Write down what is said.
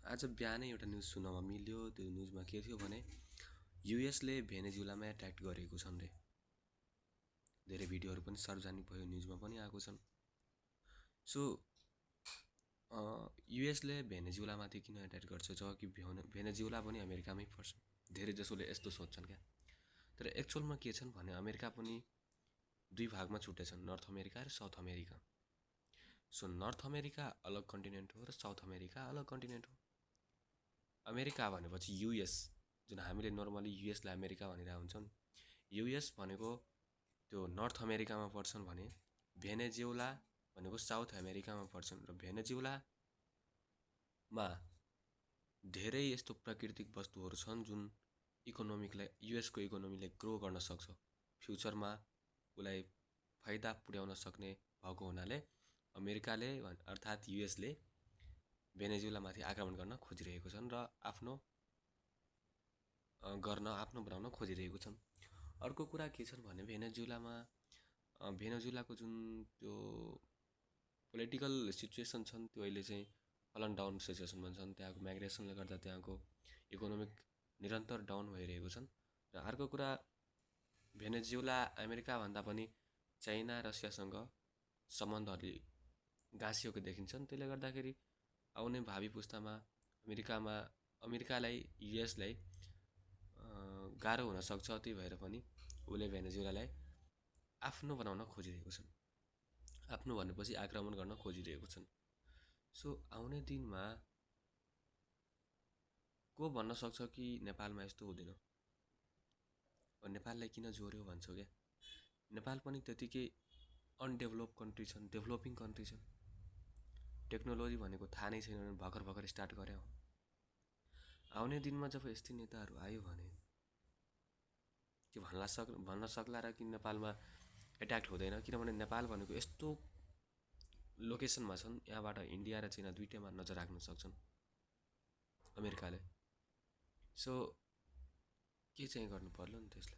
आज बिहानै एउटा न्युज सुन्नमा मिल्यो। त्यो न्युजमा के थियो भने युएसले भेनेजुलामा एट्याक गरेको छन् रे। धेरै भिडियोहरू पनि सार्वजनिक भयो, न्युजमा पनि आएको छन्। सो युएसले भेनेजुलामाथि किन एट्याक गर्छ जबकि भेनेजुला पनि अमेरिकामै पर्छ। धेरै जसोले यस्तो सोच्छन् क्या। तर एक्चुअलमा के छन् भने अमेरिका पनि दुई भागमा छुट्टेछन्, नर्थ अमेरिका र south America. So north America अलग कन्टिनेन्ट हो र साउथ अमेरिका अलग कन्टिनेन्ट हो। अमेरिका भनेपछि युएस, जुन हामीले नर्मली युएसलाई अमेरिका भनेर हुन्छन्, युएस भनेको त्यो नर्थ अमेरिकामा पर्छन् भने भेनेजुला भनेको साउथ अमेरिकामा पर्छन्। र भेनेजुलामा धेरै यस्तो प्राकृतिक वस्तुहरू छन् जुन इकोनोमिकलाई, युएसको इकोनोमीलाई ग्रो गर्न सक्छ, फ्युचरमा उसलाई फाइदा पुर्याउन सक्ने भएको हुनाले अमेरिकाले अर्थात् युएसले भेनेजुलामाथि आक्रमण गर्न खोजिरहेको छन् र आफ्नो बनाउन खोजिरहेको छन्। अर्को कुरा के छन् भने भेनेजुलाको जुन त्यो पोलिटिकल सिचुएसन छन् त्यो अहिले चाहिँ अल एन्ड डाउन सिचुएसन भन्छन्। त्यहाँको माइग्रेसनले गर्दा त्यहाँको इकोनोमिक निरन्तर डाउन भइरहेको छन्। र अर्को कुरा भेनेजुला अमेरिका भन्दा पनि चाइना रसियासँग सम्बन्धहरू गाँसिएको देखिन्छन्। त्यसले गर्दाखेरि आउने भावी पुस्तामा अमेरिकालाई युएसलाई गाह्रो हुन सक्छ। त्यही भएर पनि उसले भेनेजुलालाई आफ्नो बनाउन खोजिरहेको छन्। आफ्नो भनेपछि आक्रमण गर्न खोजिरहेको छन्। सो आउने दिनमा को भन्न सक्छ कि नेपालमा यस्तो हुँदैन। नेपाललाई किन जोर्यो भन्छौ क्या। नेपाल पनि त्यतिकै अनडेभलप कन्ट्री छन्, डेभलपिङ कन्ट्री छन्। टेक्नोलोजी भनेको थाहा नै छैन, भर्खर स्टार्ट गरे हो। आउने दिनमा जब यस्तै नेताहरू आयो भने के भन्न सक्ला र कि नेपालमा एट्याक हुँदैन। किनभने नेपाल भनेको यस्तो लोकेसनमा छन्, यहाँबाट इन्डिया र चाइना दुईटैमा नजर राख्न सक्छन् अमेरिकाले। सो के चाहिँ गर्नु पर्यो नि त्यसलाई।